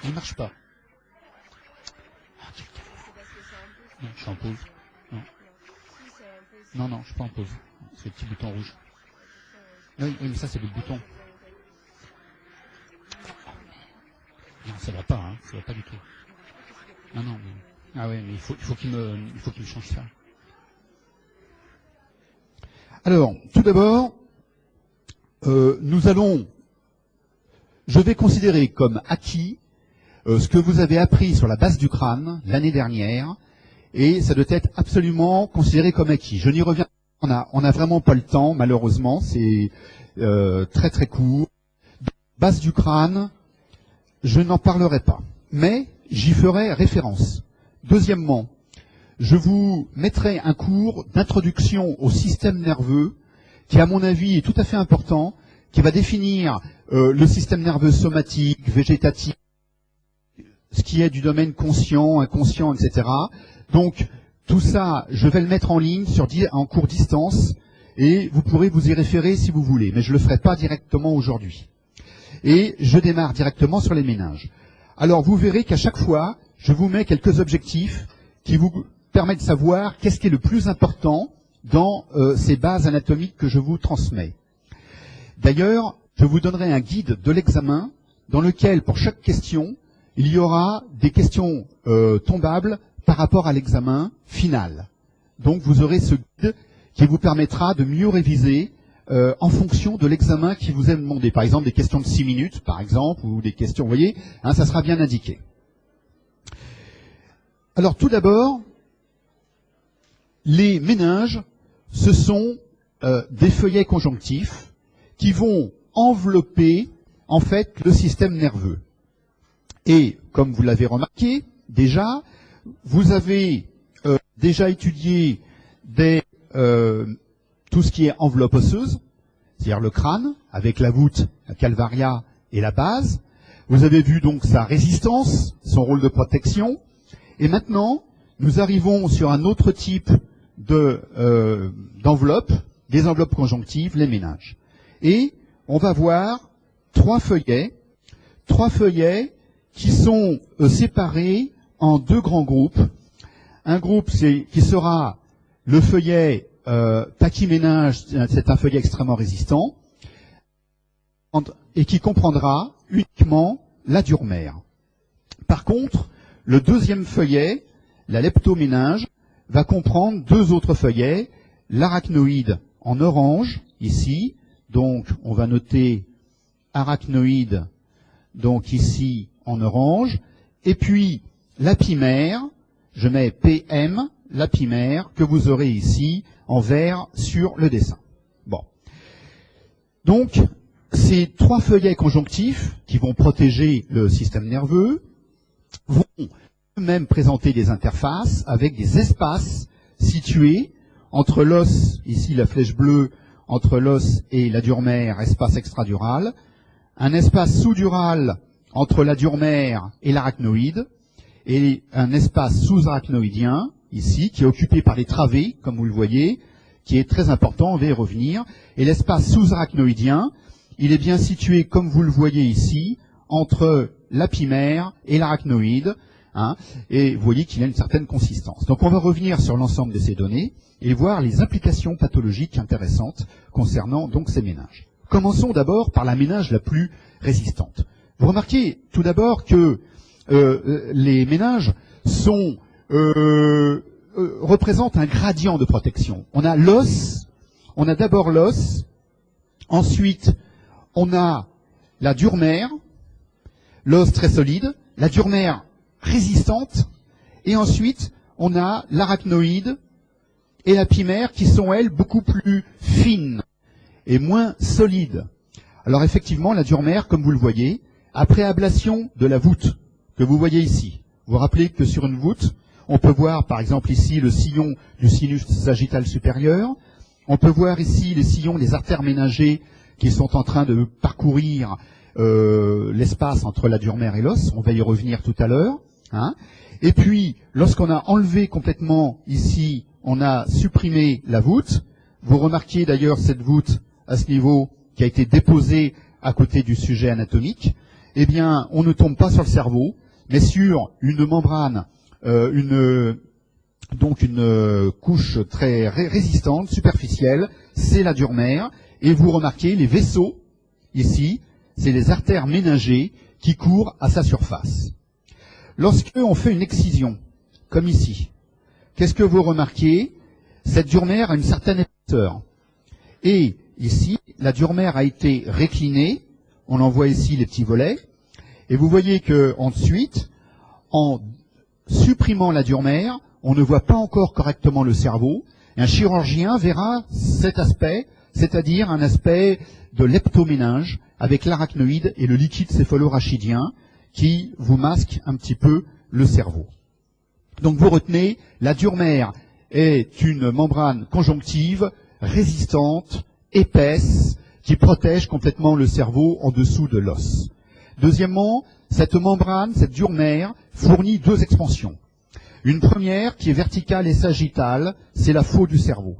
Il ne marche pas. Non, je suis en pause. Non. Non, je suis pas en pause. C'est le petit bouton rouge. Oui, mais ça c'est le bouton. Non, ça va pas, hein. Ça va pas du tout. Non, mais... Ah ouais, mais il faut qu'il me change ça. Alors, tout d'abord, je vais considérer comme acquis ce que vous avez appris sur la base du crâne l'année dernière, et ça doit être absolument considéré comme acquis. Je n'y reviens pas, on a vraiment pas le temps, malheureusement, c'est très très court. Base du crâne, je n'en parlerai pas, mais j'y ferai référence. Deuxièmement, je vous mettrai un cours d'introduction au système nerveux qui, à mon avis, est tout à fait important, qui va définir le système nerveux somatique, végétatif, ce qui est du domaine conscient, inconscient, etc. Donc, tout ça, je vais le mettre en ligne en cours distance, et vous pourrez vous y référer si vous voulez, mais je ne le ferai pas directement aujourd'hui. Et je démarre directement sur les méninges. Alors, vous verrez qu'à chaque fois, je vous mets quelques objectifs qui vous permettent de savoir qu'est-ce qui est le plus important dans ces bases anatomiques que je vous transmets. D'ailleurs, je vous donnerai un guide de l'examen dans lequel, pour chaque question, il y aura des questions tombables par rapport à l'examen final. Donc, vous aurez ce guide qui vous permettra de mieux réviser en fonction de l'examen qui vous est demandé. Par exemple, des questions de 6 minutes, par exemple, ou des questions, vous voyez, hein, ça sera bien indiqué. Alors, tout d'abord, les méninges, ce sont des feuillets conjonctifs qui vont envelopper, en fait, le système nerveux. Et, comme vous l'avez remarqué, déjà, vous avez déjà étudié tout ce qui est enveloppe osseuse, c'est-à-dire le crâne, avec la voûte, la calvaria et la base. Vous avez vu donc sa résistance, son rôle de protection. Et maintenant, nous arrivons sur un autre type d'enveloppe, des enveloppes conjonctives, les méninges. Et on va voir trois feuillets qui sont séparés en deux grands groupes. Un groupe qui sera le feuillet pachyméninge, c'est un feuillet extrêmement résistant, et qui comprendra uniquement la dure mère. Par contre, le deuxième feuillet, la leptoméninge, va comprendre deux autres feuillets, l'arachnoïde en orange, ici, donc on va noter arachnoïde, donc ici en orange, et puis l'apimère, je mets PM, l'apimère, que vous aurez ici en vert sur le dessin. Bon. Donc, ces trois feuillets conjonctifs qui vont protéger le système nerveux vont eux-mêmes présenter des interfaces avec des espaces situés entre l'os, ici la flèche bleue, entre l'os et la dure mère, espace extradural, un espace sous-dural entre la dure mère et l'arachnoïde, et un espace sous-arachnoïdien, ici, qui est occupé par les travées, comme vous le voyez, qui est très important, on va y revenir. Et l'espace sous-arachnoïdien, il est bien situé, comme vous le voyez ici, entre l'apimère et l'arachnoïde, hein, et vous voyez qu'il a une certaine consistance. Donc on va revenir sur l'ensemble de ces données et voir les implications pathologiques intéressantes concernant donc ces méninges. Commençons d'abord par la méninge la plus résistante. Vous remarquez tout d'abord que les méninges représentent un gradient de protection. On a l'os, on a d'abord l'os, ensuite on a la dure mère, l'os très solide, la dure mère résistante, et ensuite on a l'arachnoïde et l'apimère qui sont, elles, beaucoup plus fines et moins solides. Alors effectivement, la dure mère, comme vous le voyez, après ablation de la voûte, que vous voyez ici, vous vous rappelez que sur une voûte, on peut voir par exemple ici le sillon du sinus sagittal supérieur, on peut voir ici les sillons des artères méningées qui sont en train de parcourir l'espace entre la dure mère et l'os, on va y revenir tout à l'heure. Hein. Et puis, lorsqu'on a enlevé complètement ici, on a supprimé la voûte. Vous remarquiez d'ailleurs cette voûte à ce niveau qui a été déposée à côté du sujet anatomique. eh bien, on ne tombe pas sur le cerveau, mais sur une membrane, donc une couche très résistante, superficielle, c'est la dure mère, et vous remarquez les vaisseaux, ici, c'est les artères méningées qui courent à sa surface. Lorsque on fait une excision, comme ici, qu'est-ce que vous remarquez? Cette dure mère a une certaine épaisseur. Et ici, la dure mère a été réclinée, on en voit ici les petits volets, et vous voyez que ensuite, en supprimant la dure mère, on ne voit pas encore correctement le cerveau. Et un chirurgien verra cet aspect, c'est-à-dire un aspect de leptoméninge avec l'arachnoïde et le liquide céphalorachidien qui vous masque un petit peu le cerveau. Donc vous retenez, la dure mère est une membrane conjonctive résistante, épaisse, qui protège complètement le cerveau en dessous de l'os. Deuxièmement, cette membrane, cette dure mère, fournit deux expansions. Une première, qui est verticale et sagittale, c'est la faux du cerveau.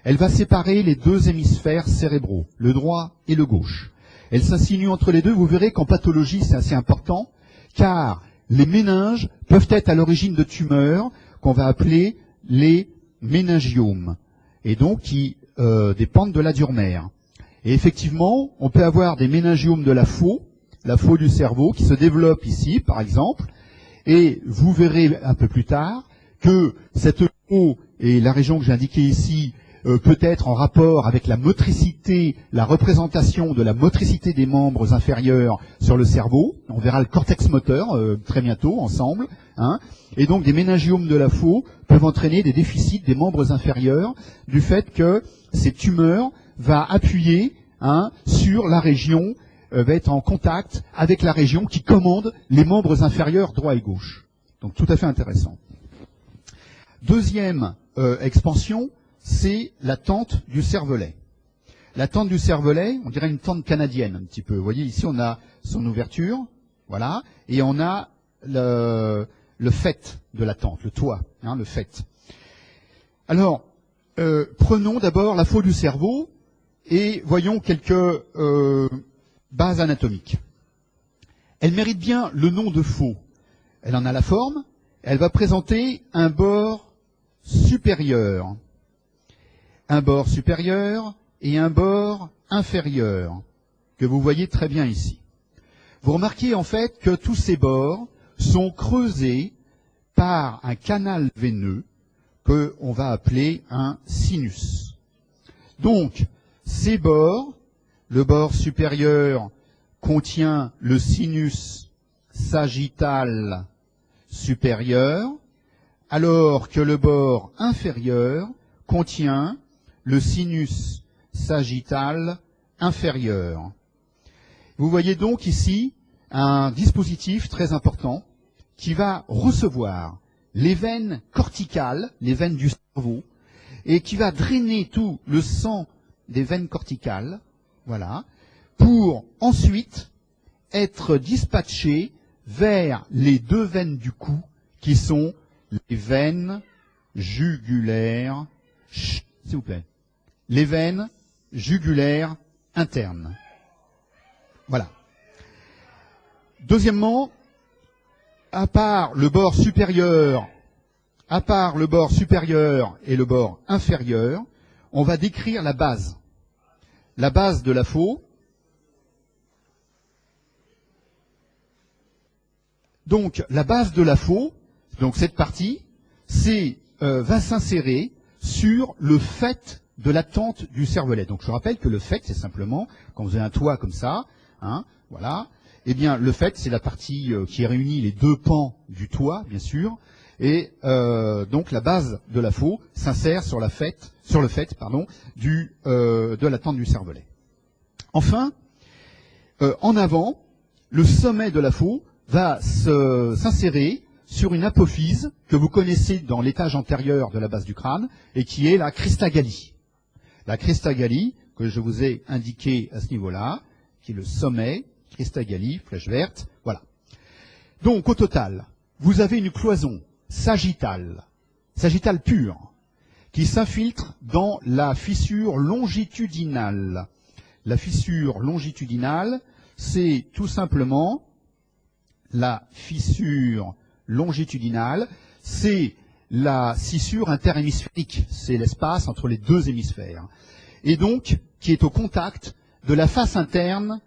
Elle va séparer les deux hémisphères cérébraux, le droit et le gauche. Elle s'insinue entre les deux. Vous verrez qu'en pathologie, c'est assez important, car les méninges peuvent être à l'origine de tumeurs qu'on va appeler les méningiomes, et donc qui dépendent de la dure mère. Et effectivement, on peut avoir des méningiomes de la faux du cerveau, qui se développe ici, par exemple, et vous verrez un peu plus tard que cette faux et la région que j'ai indiquée ici peut être en rapport avec la motricité, la représentation de la motricité des membres inférieurs sur le cerveau. On verra le cortex moteur très bientôt ensemble. Et donc des méningiomes de la faux peuvent entraîner des déficits des membres inférieurs du fait que ces tumeurs va appuyer sur la région, va être en contact avec la région qui commande les membres inférieurs droit et gauche. Donc tout à fait intéressant. Deuxième expansion, c'est la tente du cervelet. La tente du cervelet, on dirait une tente canadienne un petit peu. Vous voyez, ici on a son ouverture, voilà, et on a le faîte de la tente, le toit, le faîte. Alors, prenons d'abord la faux du cerveau et voyons quelques bases anatomiques. Elle mérite bien le nom de faux. Elle en a la forme, elle va présenter un bord supérieur et un bord inférieur, que vous voyez très bien ici. Vous remarquez en fait que tous ces bords sont creusés par un canal veineux qu'on va appeler un sinus. Donc, ces bords, le bord supérieur contient le sinus sagittal supérieur, alors que le bord inférieur contient le sinus sagittal inférieur. Vous voyez donc ici un dispositif très important qui va recevoir les veines corticales, les veines du cerveau, et qui va drainer tout le sang des veines corticales, voilà, pour ensuite être dispatché vers les deux veines du cou, qui sont les veines jugulaires, s'il vous plaît, les veines jugulaires internes. Voilà. Deuxièmement, à part le bord supérieur et le bord inférieur, on va décrire la base. La base de la faux. Donc, la base de la faux, donc cette partie, va s'insérer sur le faîte de la tente du cervelet. Donc, je rappelle que le faîte, c'est simplement, quand vous avez un toit comme ça, voilà, eh bien, le faîte, c'est la partie qui réunit les deux pans du toit, bien sûr, et donc la base de la faux s'insère sur le faîte, de la tente du cervelet. Enfin, en avant, le sommet de la faux va s'insérer sur une apophyse que vous connaissez dans l'étage antérieur de la base du crâne et qui est la cristagallie. La cristagallie, que je vous ai indiquée à ce niveau-là, qui est le sommet, cristagallie, flèche verte, voilà. Donc, au total, vous avez une cloison sagittale pure, qui s'infiltre dans la fissure longitudinale. La fissure longitudinale c'est tout simplement la fissure longitudinale, c'est la scissure interhémisphérique, c'est l'espace entre les deux hémisphères, et donc qui est au contact de la face interne,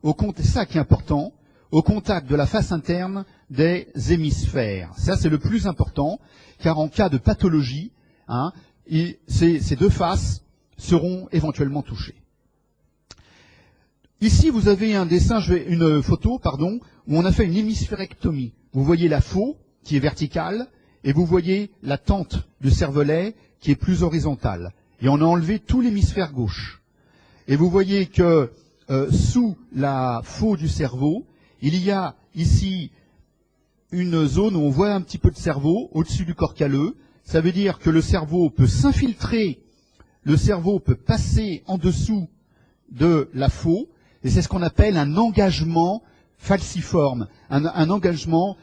c'est ça qui est important, au contact de la face interne des hémisphères. Ça, c'est le plus important, car en cas de pathologie, ces deux faces seront éventuellement touchées. Ici, vous avez une photo, où on a fait une hémisphérectomie. Vous voyez la faux qui est verticale, et vous voyez la tente du cervelet qui est plus horizontale. Et on a enlevé tout l'hémisphère gauche. Et vous voyez que sous la faux du cerveau, il y a ici une zone où on voit un petit peu de cerveau au-dessus du corps calleux. Ça veut dire que le cerveau peut s'infiltrer, le cerveau peut passer en dessous de la faux, et c'est ce qu'on appelle un engagement falciforme, un engagement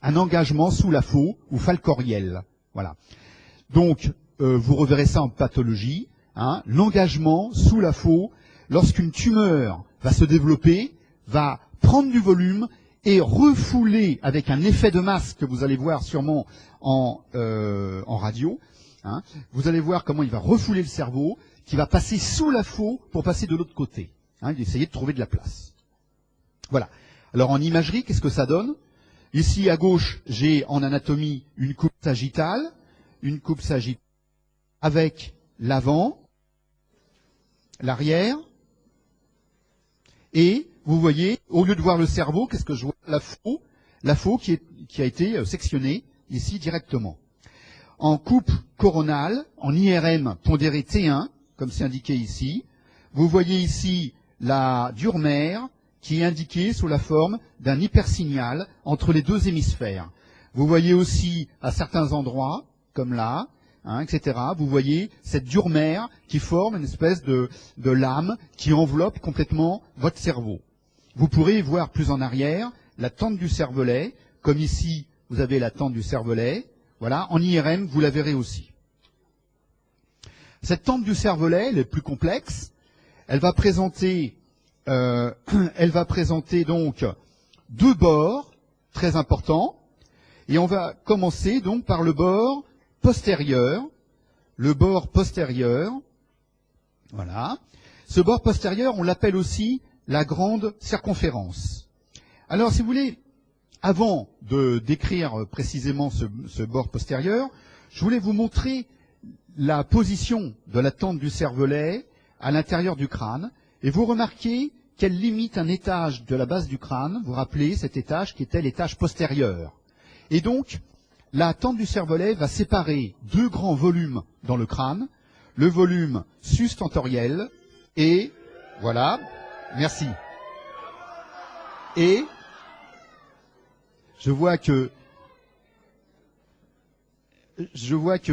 un engagement sous la faux ou falcoriel. Voilà. Donc, vous reverrez ça en pathologie, l'engagement sous la faux, lorsqu'une tumeur va se développer, va prendre du volume et refouler avec un effet de masse que vous allez voir sûrement en radio. Vous allez voir comment il va refouler le cerveau, qui va passer sous la faux pour passer de l'autre côté. Essayer de trouver de la place. Voilà. Alors en imagerie, qu'est-ce que ça donne? Ici à gauche, j'ai en anatomie une coupe sagittale avec l'avant, l'arrière, et vous voyez, au lieu de voir le cerveau, qu'est-ce que je vois? La faux qui a été sectionnée ici directement. En coupe coronale, en IRM pondéré T1, comme c'est indiqué ici, vous voyez ici la dure mère qui est indiquée sous la forme d'un hypersignal entre les deux hémisphères. Vous voyez aussi à certains endroits, comme là, etc., vous voyez cette dure mère qui forme une espèce de lame qui enveloppe complètement votre cerveau. Vous pourrez voir plus en arrière la tente du cervelet, comme ici vous avez la tente du cervelet. Voilà, en IRM, vous la verrez aussi. Cette tente du cervelet, elle est plus complexe. Elle va présenter donc deux bords très importants. Et on va commencer donc par le bord postérieur. Le bord postérieur, voilà. Ce bord postérieur, on l'appelle aussi la grande circonférence. Alors, si vous voulez, avant de décrire précisément ce bord postérieur, je voulais vous montrer la position de la tente du cervelet à l'intérieur du crâne. Et vous remarquez qu'elle limite un étage de la base du crâne. Vous vous rappelez cet étage qui était l'étage postérieur. Et donc, la tente du cervelet va séparer deux grands volumes dans le crâne. Le volume sus-tentoriel et, voilà, merci. Et, je vois que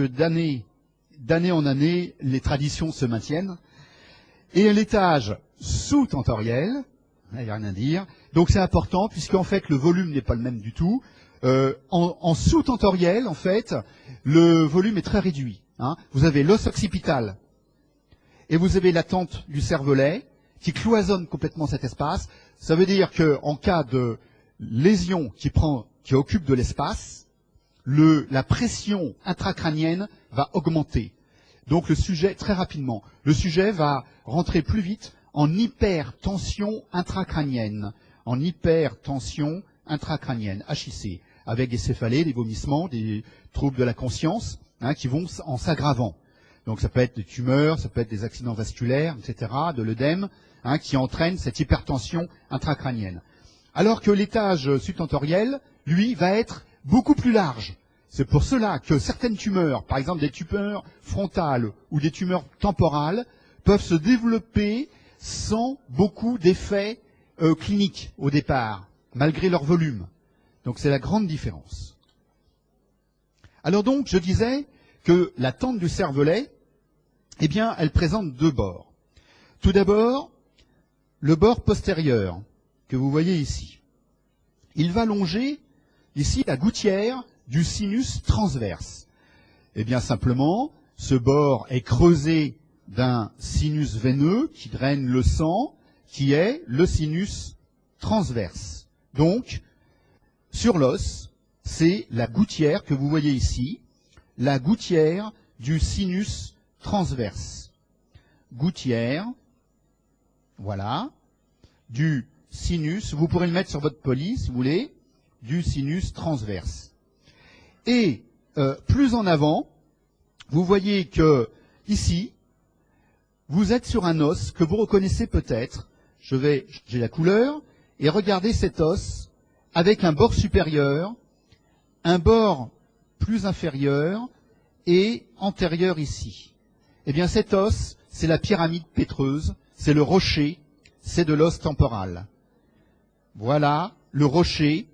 d'année en année, les traditions se maintiennent. Et l'étage sous-tentoriel, il n'y a rien à dire. Donc c'est important, puisqu'en fait, le volume n'est pas le même du tout. En sous-tentoriel, en fait, le volume est très réduit. Vous avez l'os occipital et vous avez la tente du cervelet qui cloisonne complètement cet espace. Ça veut dire qu'en cas de lésion qui occupe de l'espace, la pression intracrânienne va augmenter. Donc le sujet, très rapidement, le sujet va rentrer plus vite en hypertension intracrânienne. En hypertension intracrânienne, HIC, avec des céphalées, des vomissements, des troubles de la conscience, qui vont en s'aggravant. Donc ça peut être des tumeurs, ça peut être des accidents vasculaires, etc., de l'œdème, qui entraînent cette hypertension intracrânienne. Alors que l'étage subtentoriel, lui, va être beaucoup plus large. C'est pour cela que certaines tumeurs, par exemple des tumeurs frontales ou des tumeurs temporales, peuvent se développer sans beaucoup d'effets cliniques au départ, malgré leur volume. Donc c'est la grande différence. Alors donc, je disais que la tente du cervelet, eh bien, elle présente deux bords. Tout d'abord, le bord postérieur, que vous voyez ici. Il va longer ici la gouttière du sinus transverse. Eh bien, simplement, ce bord est creusé d'un sinus veineux qui draine le sang, qui est le sinus transverse. Donc, sur l'os, c'est la gouttière que vous voyez ici, la gouttière du sinus transverse. Gouttière, voilà, du sinus, vous pourrez le mettre sur votre police, si vous voulez, du sinus transverse. Et plus en avant, vous voyez que ici, vous êtes sur un os que vous reconnaissez peut-être. J'ai la couleur, et regardez cet os avec un bord supérieur, un bord plus inférieur et antérieur ici. Eh bien cet os, c'est la pyramide pétreuse, c'est le rocher, c'est de l'os temporal. Voilà le rocher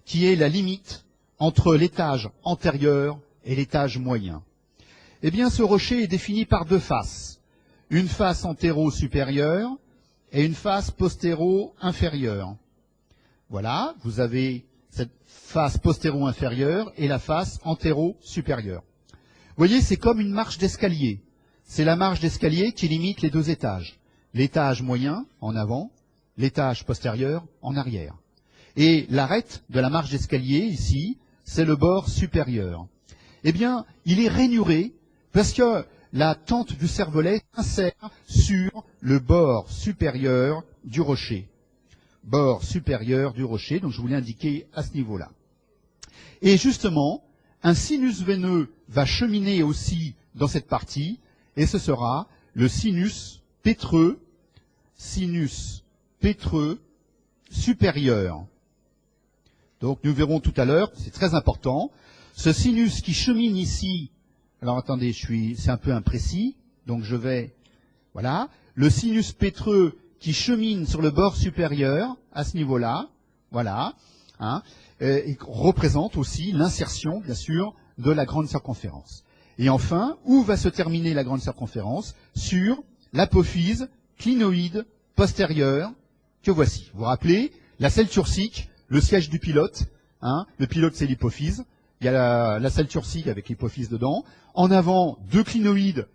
qui est la limite entre l'étage antérieur et l'étage moyen. Eh bien ce rocher est défini par deux faces. Une face antéro-supérieure et une face postéro-inférieure. Voilà, vous avez cette face postéro-inférieure et la face antéro-supérieure. Vous voyez, c'est comme une marche d'escalier. C'est la marche d'escalier qui limite les deux étages. L'étage moyen en avant, l'étage postérieur en arrière. Et l'arête de la marche d'escalier, ici, c'est le bord supérieur. Eh bien, il est rainuré parce que la tente du cervelet s'insère sur le bord supérieur du rocher. Bord supérieur du rocher, donc je voulais indiquer à ce niveau-là. Et justement, un sinus veineux va cheminer aussi dans cette partie, et ce sera le sinus pétreux supérieur. Donc nous verrons tout à l'heure, c'est très important, ce sinus qui chemine ici, alors attendez, c'est un peu imprécis, donc je vais, voilà, le sinus pétreux qui chemine sur le bord supérieur, à ce niveau-là, voilà, hein, et représente aussi l'insertion, bien sûr, de la grande circonférence. Et enfin, où va se terminer la grande circonférence? Sur l'apophyse clinoïde postérieure, que voici. Vous vous rappelez, la selle turcique, le siège du pilote, hein, le pilote c'est l'hypophyse, il y a la selle turcique avec l'hypophyse dedans, en avant deux clinoïdes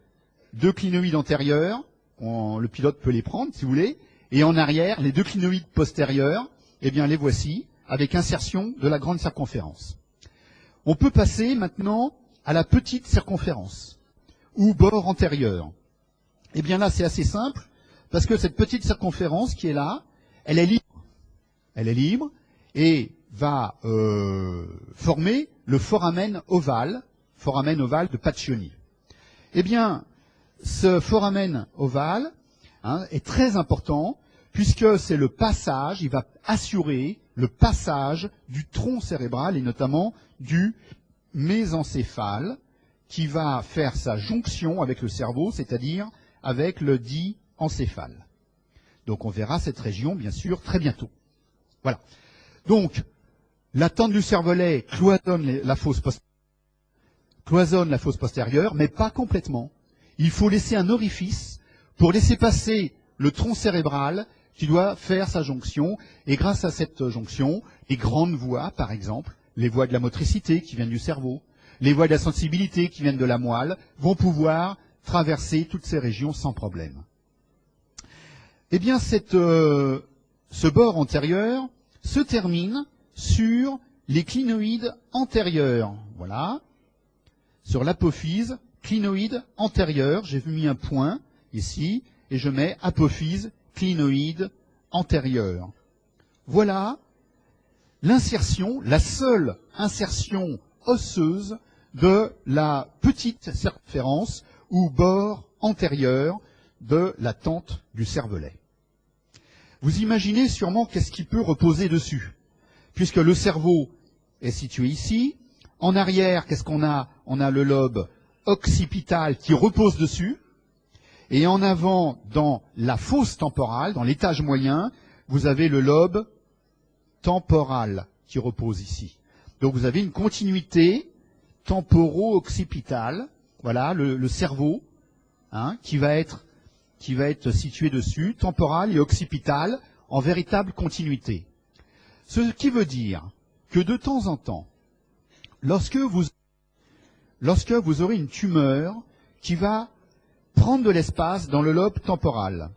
antérieurs, le pilote peut les prendre si vous voulez, et en arrière, les deux clinoïdes postérieurs, eh bien les voici, avec insertion de la grande circonférence. On peut passer maintenant à la petite circonférence, ou bord antérieur. Eh bien là, c'est assez simple, parce que cette petite circonférence qui est là, elle est libre. Elle est libre, et va former le foramen ovale de Pacchioni. Eh bien, ce foramen ovale est très important, puisque c'est le passage, il va assurer le passage du tronc cérébral, et notamment du mésencéphale, qui va faire sa jonction avec le cerveau, c'est-à-dire avec le dit encéphale. Donc on verra cette région, bien sûr, très bientôt. Voilà. Donc, la tente du cervelet cloisonne la fosse postérieure, mais pas complètement. Il faut laisser un orifice pour laisser passer le tronc cérébral qui doit faire sa jonction. Et grâce à cette jonction, les grandes voies, par exemple, les voies de la motricité qui viennent du cerveau, les voies de la sensibilité qui viennent de la moelle, vont pouvoir traverser toutes ces régions sans problème. Eh bien, ce bord antérieur se termine sur les clinoïdes antérieurs. Voilà. Sur l'apophyse, clinoïde antérieur, j'ai mis un point ici, et je mets apophyse, clinoïde antérieur. Voilà l'insertion, la seule insertion osseuse de la petite circonférence ou bord antérieur de la tente du cervelet. Vous imaginez sûrement qu'est-ce qui peut reposer dessus, puisque le cerveau est situé ici. En arrière, qu'est-ce qu'on a? On a le lobe occipital qui repose dessus. Et en avant, dans la fosse temporale, dans l'étage moyen, vous avez le lobe temporal qui repose ici. Donc vous avez une continuité temporo-occipitale. Voilà, le cerveau, qui va être situé dessus, temporal et occipital, en véritable continuité. Ce qui veut dire que de temps en temps, lorsque vous aurez une tumeur qui va prendre de l'espace dans le lobe temporal,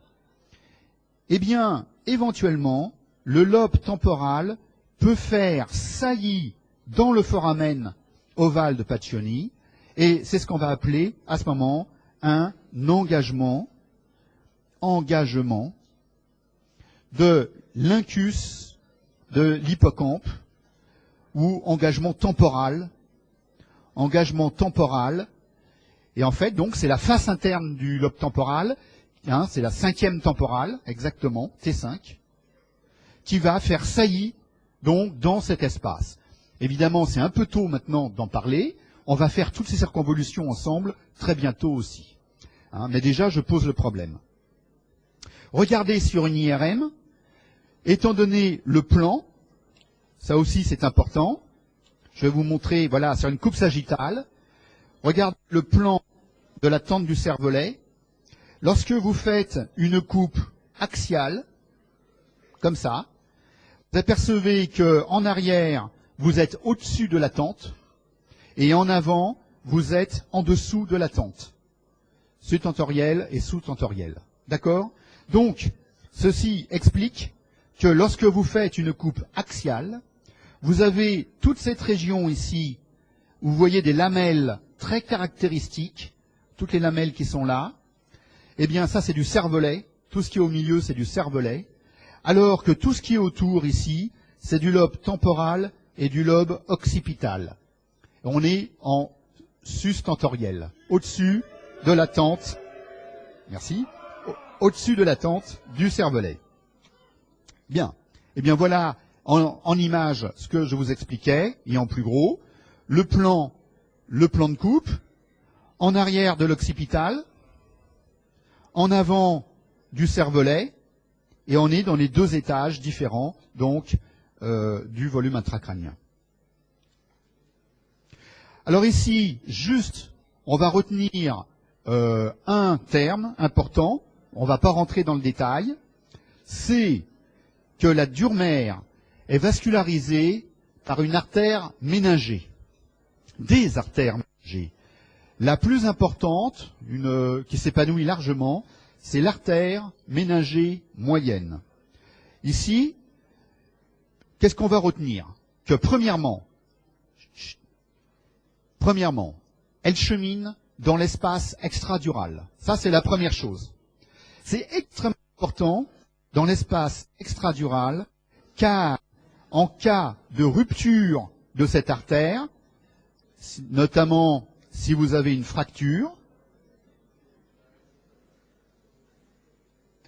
eh bien, éventuellement, le lobe temporal peut faire saillie dans le foramen ovale de Paccioni, et c'est ce qu'on va appeler, à ce moment, un engagement de l'incus de l'hippocampe, ou engagement temporal, et en fait, donc, c'est la face interne du lobe temporal, hein, c'est la 5e temporale, exactement, T5, qui va faire saillie, donc, dans cet espace. Évidemment, c'est un peu tôt maintenant d'en parler, on va faire toutes ces circonvolutions ensemble, très bientôt aussi. Hein, mais déjà, je pose le problème. Regardez sur une IRM, étant donné le plan, ça aussi c'est important, je vais vous montrer, voilà, sur une coupe sagittale, regardez le plan de la tente du cervelet. Lorsque vous faites une coupe axiale, comme ça, vous apercevez qu'en arrière, vous êtes au-dessus de la tente, et en avant, vous êtes en dessous de la tente. Subtentorielle et sous-tentorielle. D'accord? Donc, ceci explique que lorsque vous faites une coupe axiale, vous avez toute cette région ici, où vous voyez des lamelles très caractéristiques, toutes les lamelles qui sont là, eh bien ça c'est du cervelet, tout ce qui est au milieu c'est du cervelet, alors que tout ce qui est autour ici, c'est du lobe temporal et du lobe occipital. On est en sustentoriel, au-dessus de la tente, merci, au-dessus de la tente du cervelet. Bien, eh bien voilà en image ce que je vous expliquais, et en plus gros, le plan de coupe, en arrière de l'occipital, en avant du cervelet, et on est dans les deux étages différents, donc, du volume intracrânien. Alors ici, juste, on va retenir un terme important, on ne va pas rentrer dans le détail, c'est que la dure-mère est vascularisée par une artère méningée, des artères méningées. La plus importante, qui s'épanouit largement, c'est l'artère méningée moyenne. Ici, qu'est-ce qu'on va retenir? Que premièrement, elle chemine dans l'espace extradural. Ça, c'est la première chose. C'est extrêmement important dans l'espace extradural, car en cas de rupture de cette artère, notamment si vous avez une fracture,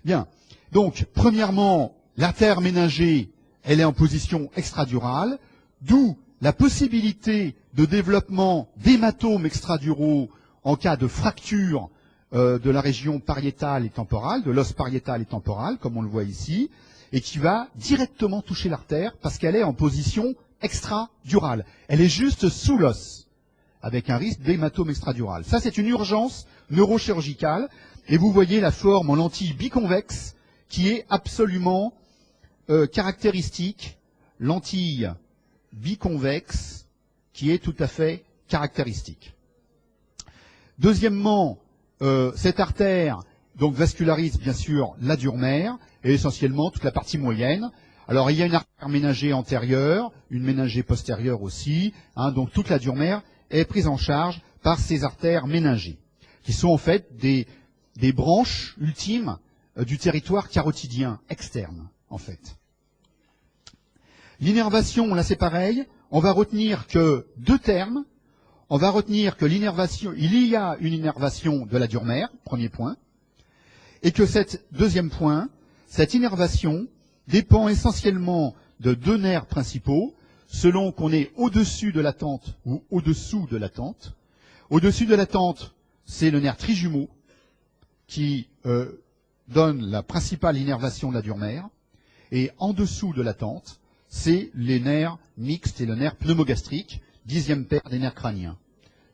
bien, donc, premièrement, l'artère méningée, elle est en position extradurale, d'où la possibilité de développement d'hématomes extraduraux en cas de fracture de la région pariétale et temporale, de l'os pariétal et temporal, comme on le voit ici, et qui va directement toucher l'artère parce qu'elle est en position extradurale. Elle est juste sous l'os, avec un risque d'hématome extradural. Ça, c'est une urgence neurochirurgicale, et vous voyez la forme en lentille biconvexe qui est absolument caractéristique, lentille biconvexe qui est tout à fait caractéristique. Deuxièmement, cette artère donc vascularise bien sûr la dure-mère et essentiellement toute la partie moyenne. Alors il y a une artère méningée antérieure, une méningée postérieure aussi, hein, donc toute la dure-mère est prise en charge par ces artères méningées, qui sont en fait des branches ultimes du territoire carotidien externe, en fait. L'innervation, là c'est pareil, on va retenir que deux termes. On va retenir que l'innervation, il y a une innervation de la dure-mère, premier point, et que deuxième point, cette innervation dépend essentiellement de deux nerfs principaux, selon qu'on est au-dessus de la tente ou au-dessous de la tente. Au-dessus de la tente, c'est le nerf trijumeau qui donne la principale innervation de la dure-mère, et en dessous de la tente, c'est les nerfs mixtes et le nerf pneumogastrique, 10e paire des nerfs crâniens.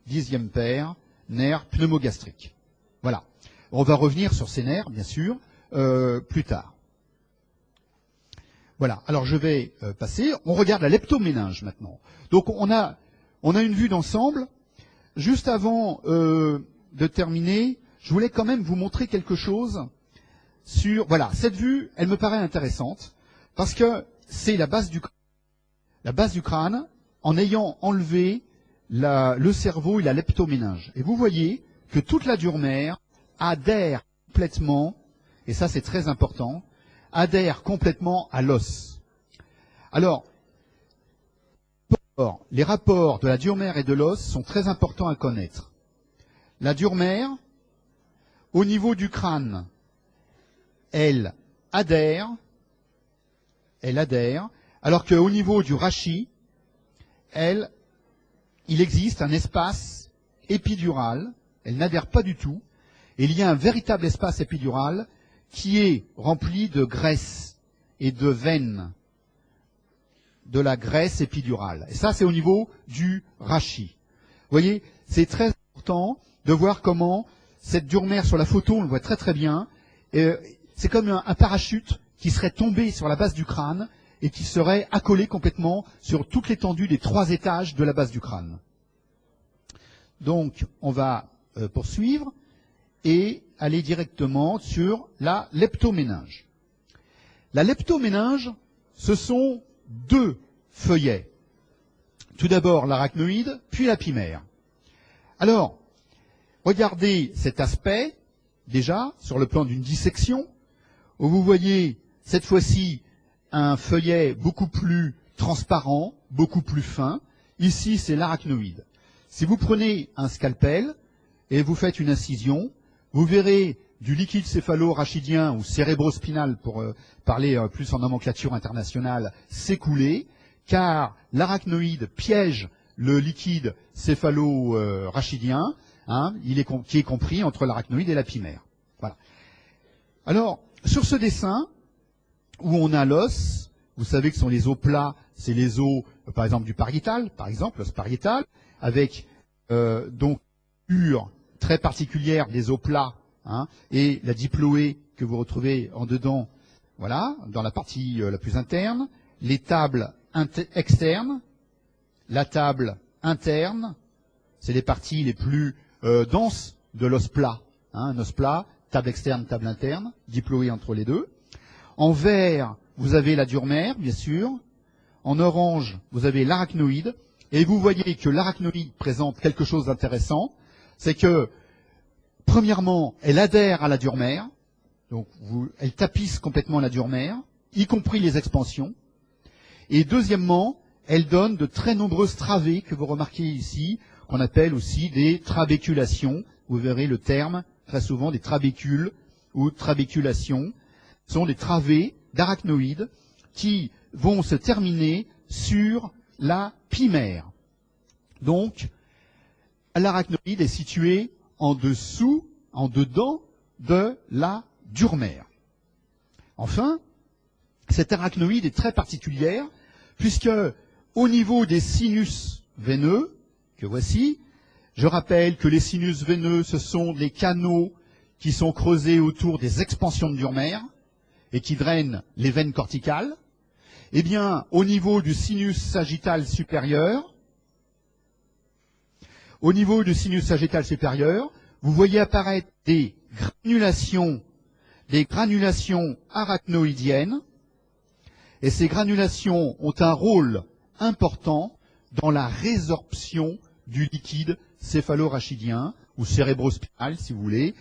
10e paire, nerf pneumogastrique. Voilà. On va revenir sur ces nerfs, bien sûr, plus tard. Voilà. Alors je vais passer. On regarde la leptoméninge maintenant. Donc on a une vue d'ensemble. Juste avant de terminer, je voulais quand même vous montrer quelque chose sur... Voilà, cette vue, elle me paraît intéressante, parce que c'est la base du crâne, en ayant enlevé le cerveau et la leptoméninge. Et vous voyez que toute la dure mère adhère complètement, et ça c'est très important, adhère complètement à l'os. Alors, les rapports de la dure mère et de l'os sont très importants à connaître. La dure mère, au niveau du crâne, elle adhère, alors qu'au niveau du rachis, il existe un espace épidural, elle n'adhère pas du tout, et il y a un véritable espace épidural qui est rempli de graisse et de veines, de la graisse épidurale. Et ça, c'est au niveau du rachis. Vous voyez, c'est très important de voir comment cette dure mère sur la photo, on le voit très très bien, c'est comme un parachute qui serait tombé sur la base du crâne et qui serait accolé complètement sur toute l'étendue des 3 étages de la base du crâne. Donc, on va poursuivre et aller directement sur la leptoméninge. La leptoméninge, ce sont 2 feuillets. Tout d'abord l'arachnoïde, puis la pimère. Alors, regardez cet aspect, déjà, sur le plan d'une dissection, où vous voyez, cette fois-ci, un feuillet beaucoup plus transparent, beaucoup plus fin. Ici, c'est l'arachnoïde. Si vous prenez un scalpel et vous faites une incision, vous verrez du liquide céphalo-rachidien ou cérébrospinal, pour parler plus en nomenclature internationale, s'écouler, car l'arachnoïde piège le liquide céphalo-rachidien, qui est compris entre l'arachnoïde et la pimère. Voilà. Alors, sur ce dessin, où on a l'os, vous savez que ce sont les os plats, c'est les os, par exemple, du pariétal, par exemple, l'os pariétal, avec donc une très particulière des os plats, et la diploée que vous retrouvez en dedans, voilà, dans la partie la plus interne, les tables externes, la table interne, c'est les parties les plus denses de l'os plat. Un os plat, table externe, table interne, diploée entre les deux. En vert, vous avez la dure mère, bien sûr. En orange, vous avez l'arachnoïde. Et vous voyez que l'arachnoïde présente quelque chose d'intéressant. C'est que, premièrement, elle adhère à la dure mère. Donc, elle tapisse complètement la dure mère, y compris les expansions. Et deuxièmement, elle donne de très nombreuses travées que vous remarquez ici, qu'on appelle aussi des trabéculations. Vous verrez le terme, très souvent, des trabécules ou trabéculations. Ce sont des travées d'arachnoïdes qui vont se terminer sur la pimère. Donc, l'arachnoïde est situé en dessous, en dedans de la dure mère. Enfin, cette arachnoïde est très particulière, puisque au niveau des sinus veineux, que voici, je rappelle que les sinus veineux, ce sont des canaux qui sont creusés autour des expansions de dure mère et qui drainent les veines corticales. Eh bien, au niveau du sinus sagittal supérieur, vous voyez apparaître des granulations arachnoïdiennes, et ces granulations ont un rôle important dans la résorption du liquide céphalo-rachidien, ou cérébrospinal, si vous voulez,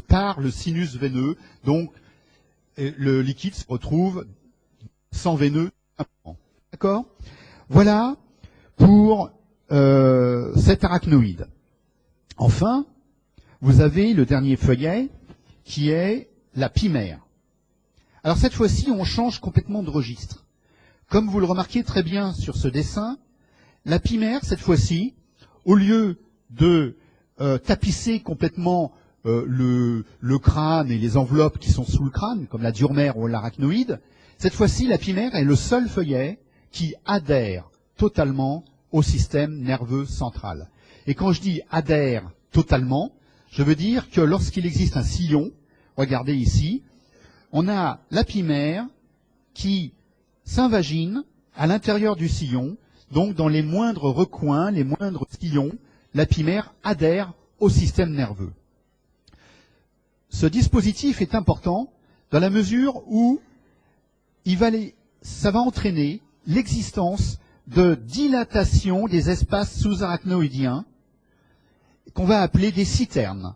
par le sinus veineux. Donc, le liquide se retrouve sang veineux. D'accord ? Voilà pour cet arachnoïde. Enfin, vous avez le dernier feuillet, qui est la pimère. Alors cette fois-ci, on change complètement de registre. Comme vous le remarquez très bien sur ce dessin, la pimère, cette fois-ci, au lieu de tapisser complètement le crâne et les enveloppes qui sont sous le crâne, comme la dure mère ou l'arachnoïde, cette fois-ci, la pimère est le seul feuillet qui adhère totalement au système nerveux central. Et quand je dis adhère totalement, je veux dire que lorsqu'il existe un sillon, regardez ici, on a la pimère qui s'invagine à l'intérieur du sillon, donc dans les moindres recoins, les moindres sillons, la pimère adhère au système nerveux. ce dispositif est important dans la mesure où ça va entraîner l'existence de dilatation des espaces sous-arachnoïdiens qu'on va appeler des citernes.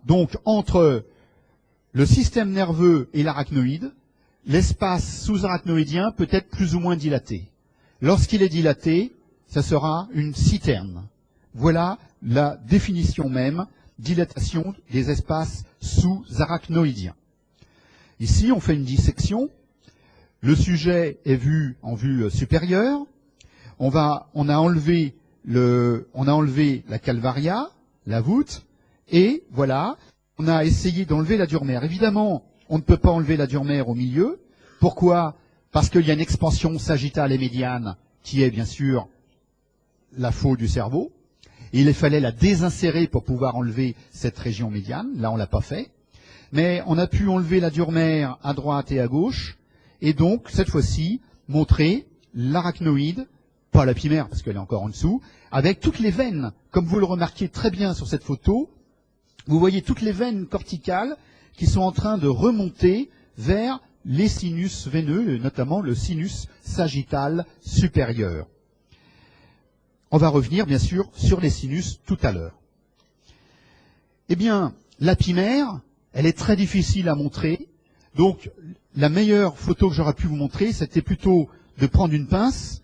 Donc, entre le système nerveux et l'arachnoïde, l'espace sous-arachnoïdien peut être plus ou moins dilaté. Lorsqu'il est dilaté, ça sera une citerne. Voilà la définition même, dilatation des espaces sous-arachnoïdiens. Ici, on fait une dissection. Le sujet est vu en vue supérieure. On a enlevé la calvaria, la voûte, et voilà, on a essayé d'enlever la dure mère. Évidemment, on ne peut pas enlever la dure mère au milieu. Pourquoi? Parce qu'il y a une expansion sagittale et médiane qui est bien sûr la faute du cerveau. Et il fallait la désinsérer pour pouvoir enlever cette région médiane. Là, on l'a pas fait. Mais on a pu enlever la dure mère à droite et à gauche. Et donc, cette fois-ci, montrer l'arachnoïde, pas la pimère parce qu'elle est encore en dessous, avec toutes les veines. Comme vous le remarquez très bien sur cette photo, vous voyez toutes les veines corticales qui sont en train de remonter vers les sinus veineux, notamment le sinus sagittal supérieur. On va revenir, bien sûr, sur les sinus tout à l'heure. Eh bien, la pimère, elle est très difficile à montrer. Donc, la meilleure photo que j'aurais pu vous montrer, c'était plutôt de prendre une pince,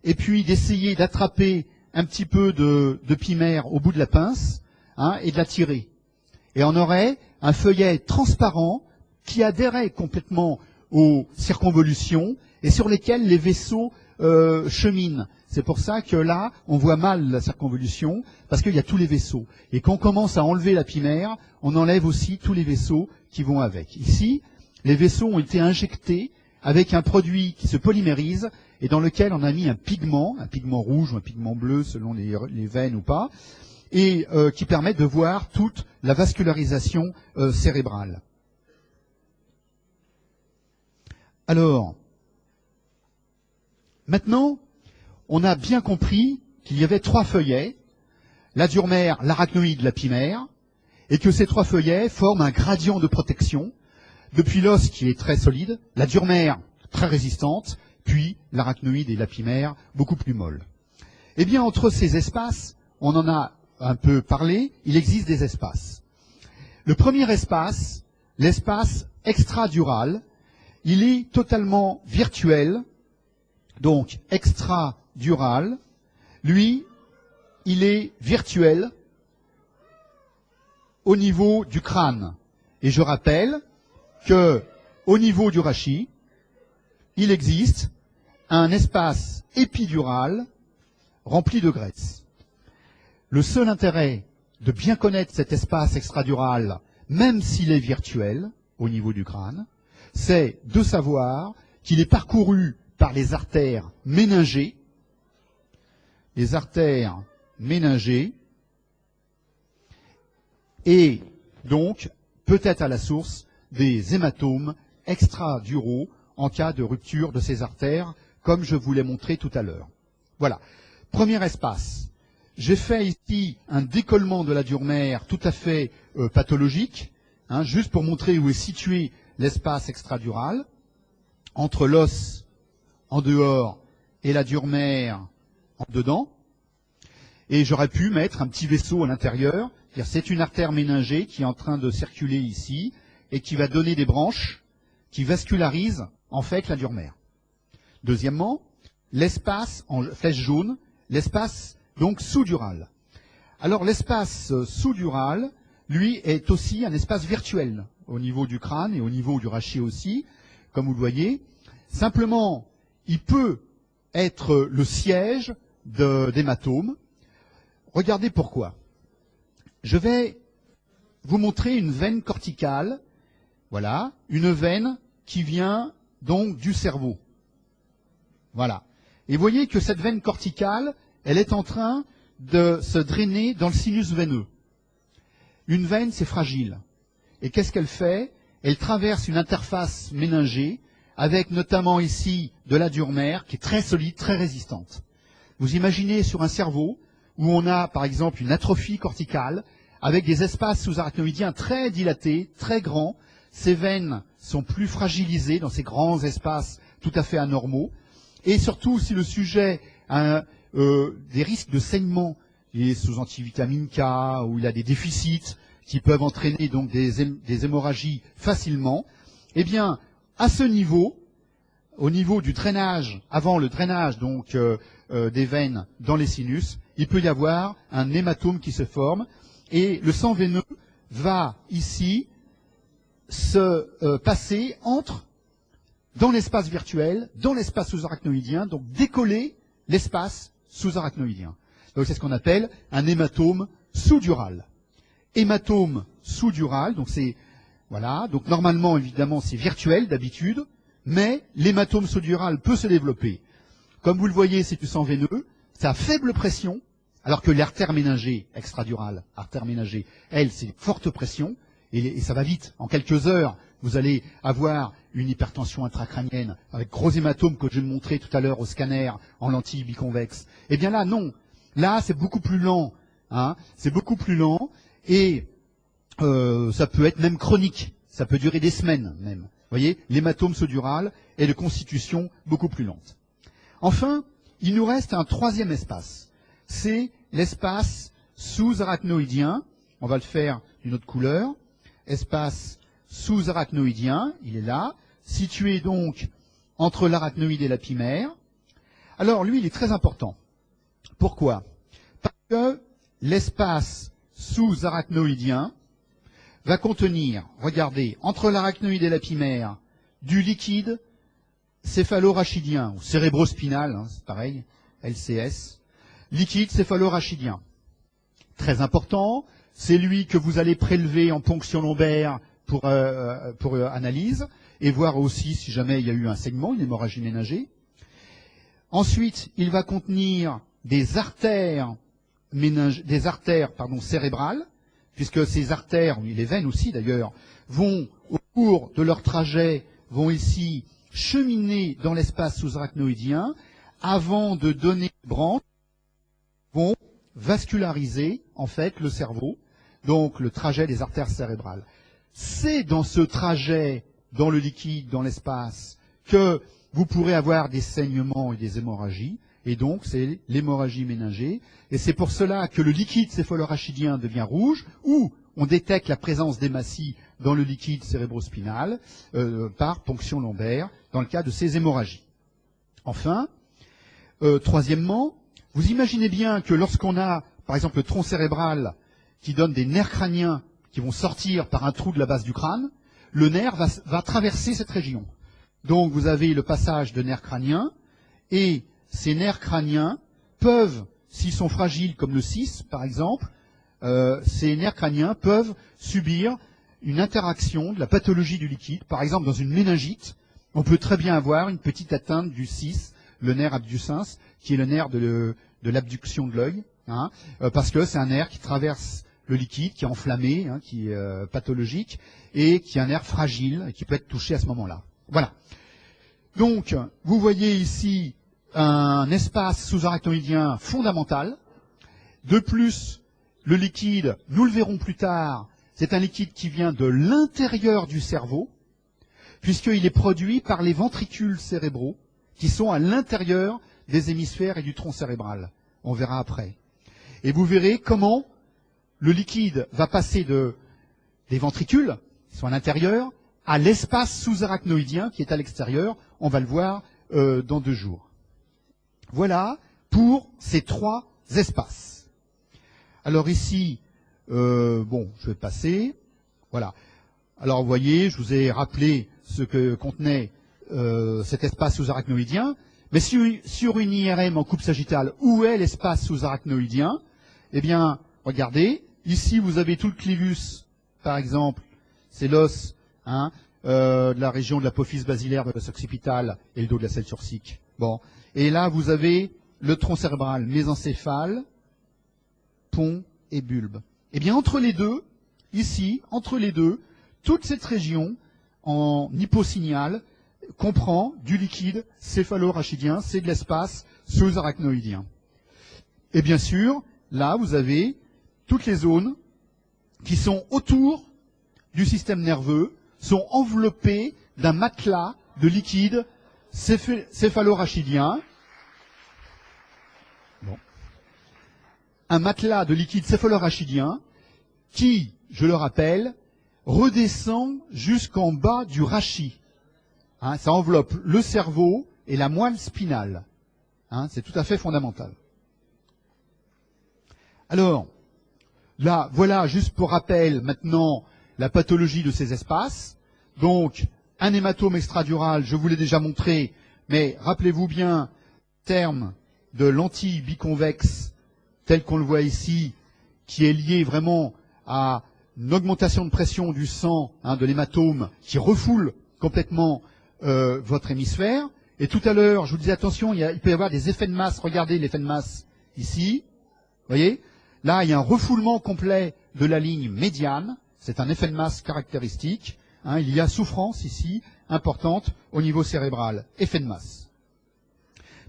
et puis d'essayer d'attraper un petit peu de pimère au bout de la pince, et de la tirer. Et on aurait un feuillet transparent qui adhérait complètement aux circonvolutions et sur lesquels les vaisseaux cheminent. C'est pour ça que là, on voit mal la circonvolution, parce qu'il y a tous les vaisseaux. Et quand on commence à enlever la pimère, on enlève aussi tous les vaisseaux qui vont avec. Ici, les vaisseaux ont été injectés avec un produit qui se polymérise et dans lequel on a mis un pigment rouge ou un pigment bleu selon les veines ou pas, et qui permet de voir toute la vascularisation cérébrale. Alors, maintenant, on a bien compris qu'il y avait trois feuillets, la dure mère, l'arachnoïde, la pimère, et que ces trois feuillets forment un gradient de protection, depuis l'os qui est très solide, la dure mère très résistante, puis l'arachnoïde et la pimère beaucoup plus molles. Eh bien, entre ces espaces, on en a un peu parlé, il existe des espaces. Le premier espace, l'espace extradural, il est totalement virtuel, donc extradural. Lui, il est virtuel au niveau du crâne. Et je rappelle que au niveau du rachis, il existe un espace épidural rempli de graisse. Le seul intérêt de bien connaître cet espace extradural, même s'il est virtuel au niveau du crâne, c'est de savoir qu'il est parcouru par les artères méningées, et donc peut-être à la source des hématomes extraduraux en cas de rupture de ces artères, comme je vous l'ai montré tout à l'heure. Voilà. Premier espace. J'ai fait ici un décollement de la dure mère tout à fait pathologique, juste pour montrer où est situé l'espace extradural, entre l'os en dehors et la dure mère en dedans. Et j'aurais pu mettre un petit vaisseau à l'intérieur. C'est une artère méningée qui est en train de circuler ici et qui va donner des branches qui vascularisent en fait la dure mère. Deuxièmement, l'espace en flèche jaune, l'espace donc sous-dural. Alors l'espace sous-dural, lui, est aussi un espace virtuel au niveau du crâne et au niveau du rachis aussi, comme vous le voyez. Simplement, il peut être le siège d'hématomes. Regardez pourquoi. Je vais vous montrer une veine corticale. Voilà, une veine qui vient donc du cerveau. Voilà. Et vous voyez que cette veine corticale, elle est en train de se drainer dans le sinus veineux. Une veine, c'est fragile. Et qu'est-ce qu'elle fait? Elle traverse une interface méningée, avec notamment ici de la dure mère, qui est très solide, très résistante. Vous imaginez sur un cerveau, où on a par exemple une atrophie corticale avec des espaces sous-arachnoïdiens très dilatés, très grands. Ces veines sont plus fragilisées dans ces grands espaces tout à fait anormaux. Et surtout, si le sujet a des risques de saignement, il est sous antivitamine K, ou il a des déficits qui peuvent entraîner donc des hémorragies facilement, eh bien, à ce niveau, au niveau du drainage, avant le drainage donc des veines dans les sinus, il peut y avoir un hématome qui se forme et le sang veineux va ici se passer dans l'espace virtuel, dans l'espace sous-arachnoïdien, donc décoller l'espace sous-arachnoïdien. Donc c'est ce qu'on appelle un hématome sous-dural. Hématome sous-dural, donc c'est voilà, donc normalement évidemment c'est virtuel d'habitude, mais l'hématome sous-dural peut se développer. Comme vous le voyez, c'est du sang veineux, c'est à faible pression, alors que l'artère méningée extradurale, artère méningée, elle, c'est forte pression, et ça va vite. En quelques heures, vous allez avoir une hypertension intracrânienne avec gros hématomes que je vais montrer tout à l'heure au scanner en lentille biconvexe. Eh bien là, non. Là, c'est beaucoup plus lent. Hein, c'est beaucoup plus lent, et ça peut être même chronique. Ça peut durer des semaines même. Vous voyez, l'hématome sous-dural est de constitution beaucoup plus lente. Enfin, il nous reste un troisième espace. C'est l'espace sous-arachnoïdien. On va le faire d'une autre couleur. Espace sous-arachnoïdien, il est là, situé donc entre l'arachnoïde et l'apimère. Alors lui, il est très important. Pourquoi? Parce que l'espace sous-arachnoïdien va contenir, regardez, entre l'arachnoïde et l'apimère, du liquide céphalorachidien, ou cérébrospinal, hein, c'est pareil, LCS, liquide céphalorachidien. Très important, c'est lui que vous allez prélever en ponction lombaire pour analyse, et voir aussi si jamais il y a eu un saignement, une hémorragie méningée. Ensuite, il va contenir des artères cérébrales, puisque ces artères, oui, les veines aussi d'ailleurs, vont, au cours de leur trajet, vont ici cheminer dans l'espace sous-arachnoïdien, avant de donner une branche, vont vasculariser, en fait, le cerveau, donc le trajet des artères cérébrales. C'est dans ce trajet, dans le liquide, dans l'espace, que vous pourrez avoir des saignements et des hémorragies, et donc c'est l'hémorragie méningée, et c'est pour cela que le liquide céphalorachidien devient rouge, ou on détecte la présence d'hématies dans le liquide cérébrospinal par ponction lombaire, dans le cas de ces hémorragies. Enfin, troisièmement, vous imaginez bien que lorsqu'on a, par exemple, le tronc cérébral qui donne des nerfs crâniens qui vont sortir par un trou de la base du crâne, le nerf va traverser cette région. Donc vous avez le passage de nerfs crâniens, et ces nerfs crâniens peuvent, s'ils sont fragiles comme le 6 par exemple, ces nerfs crâniens peuvent subir une interaction de la pathologie du liquide. Par exemple, dans une méningite, on peut très bien avoir une petite atteinte du 6, le nerf abducens, qui est le nerf de l'abduction de l'œil, hein, parce que c'est un nerf qui traverse le liquide, qui est enflammé, hein, qui est pathologique, et qui est un nerf fragile, et qui peut être touché à ce moment-là. Voilà. Donc, vous voyez ici un espace sous-arachnoïdien fondamental. De plus, le liquide, nous le verrons plus tard, c'est un liquide qui vient de l'intérieur du cerveau, puisqu'il est produit par les ventricules cérébraux, qui sont à l'intérieur des hémisphères et du tronc cérébral. On verra après. Et vous verrez comment le liquide va passer des ventricules, qui sont à l'intérieur, à l'espace sous-arachnoïdien, qui est à l'extérieur. On va le voir dans 2 jours. Voilà pour ces 3 espaces. Alors ici, bon, je vais passer. Voilà. Alors vous voyez, je vous ai rappelé ce que contenait cet espace sous-arachnoïdien. Mais sur une IRM en coupe sagittale, où est l'espace sous-arachnoïdien? Eh bien, regardez, ici vous avez tout le clivus, par exemple, c'est l'os, hein, de la région de l'apophyse basilaire de l'os occipital et le dos de la selle turcique. Bon. Et là, vous avez le tronc cérébral, mésencéphale, pont et bulbe. Eh bien, entre les deux, ici, entre les deux, toute cette région en hyposignal comprend du liquide céphalorachidien, c'est de l'espace sous-arachnoïdien. Et bien sûr, là, vous avez toutes les zones qui sont autour du système nerveux, sont enveloppées d'un matelas de liquide céphalorachidien. Bon. Un matelas de liquide céphalorachidien qui, je le rappelle, redescend jusqu'en bas du rachis. Hein, ça enveloppe le cerveau et la moelle spinale. Hein, c'est tout à fait fondamental. Alors, là, voilà, juste pour rappel, maintenant, la pathologie de ces espaces. Donc, un hématome extradural, je vous l'ai déjà montré, mais rappelez-vous bien, terme de lentille biconvexe, tel qu'on le voit ici, qui est lié vraiment à une augmentation de pression du sang, hein, de l'hématome, qui refoule complètement votre hémisphère. Et tout à l'heure, je vous disais, attention, il peut y avoir des effets de masse. Regardez l'effet de masse ici. Vous voyez? Là, il y a un refoulement complet de la ligne médiane. C'est un effet de masse caractéristique. Hein, il y a souffrance ici, importante, au niveau cérébral. Effet de masse.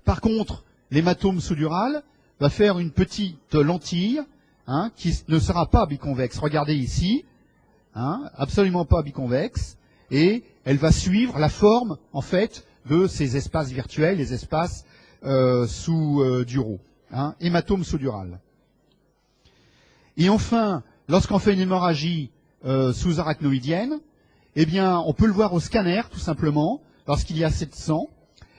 Par contre, l'hématome sous-dural va faire une petite lentille, hein, qui ne sera pas biconvexe. Regardez ici, hein, absolument pas biconvexe. Et elle va suivre la forme, en fait, de ces espaces virtuels, les espaces sous-duraux. Hein, hématome sous-dural. Et enfin, lorsqu'on fait une hémorragie sous-arachnoïdienne, eh bien, on peut le voir au scanner, tout simplement, lorsqu'il y a assez de sang.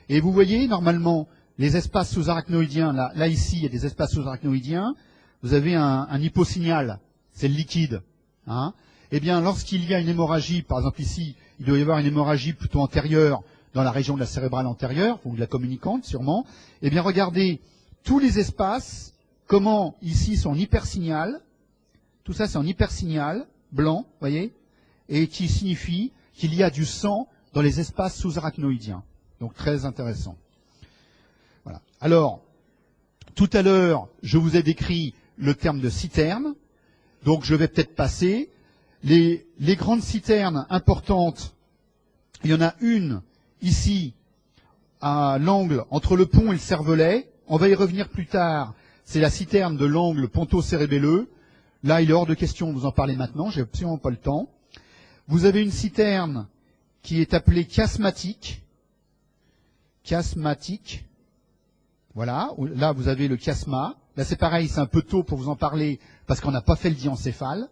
Et vous voyez, normalement, les espaces sous-arachnoïdiens, là ici, il y a des espaces sous-arachnoïdiens, vous avez un hyposignal, c'est le liquide. Hein. Eh bien, lorsqu'il y a une hémorragie, par exemple ici, il doit y avoir une hémorragie plutôt antérieure, dans la région de la cérébrale antérieure, ou de la communicante sûrement, eh bien, regardez, tous les espaces, comment ici sont en hypersignal, tout ça c'est en hypersignal, blanc, voyez, et qui signifie qu'il y a du sang dans les espaces sous-arachnoïdiens. Donc très intéressant. Voilà. Alors, tout à l'heure, je vous ai décrit le terme de citerne, donc je vais peut-être passer. Les grandes citernes importantes, il y en a une ici, à l'angle entre le pont et le cervelet. On va y revenir plus tard. C'est la citerne de l'angle ponto-cérébelleux. Là, il est hors de question de vous en parler maintenant, j'ai absolument pas le temps. Vous avez une citerne qui est appelée chiasmatique. Chiasmatique. Voilà, là vous avez le chiasma. Là c'est pareil, c'est un peu tôt pour vous en parler parce qu'on n'a pas fait le diencéphale.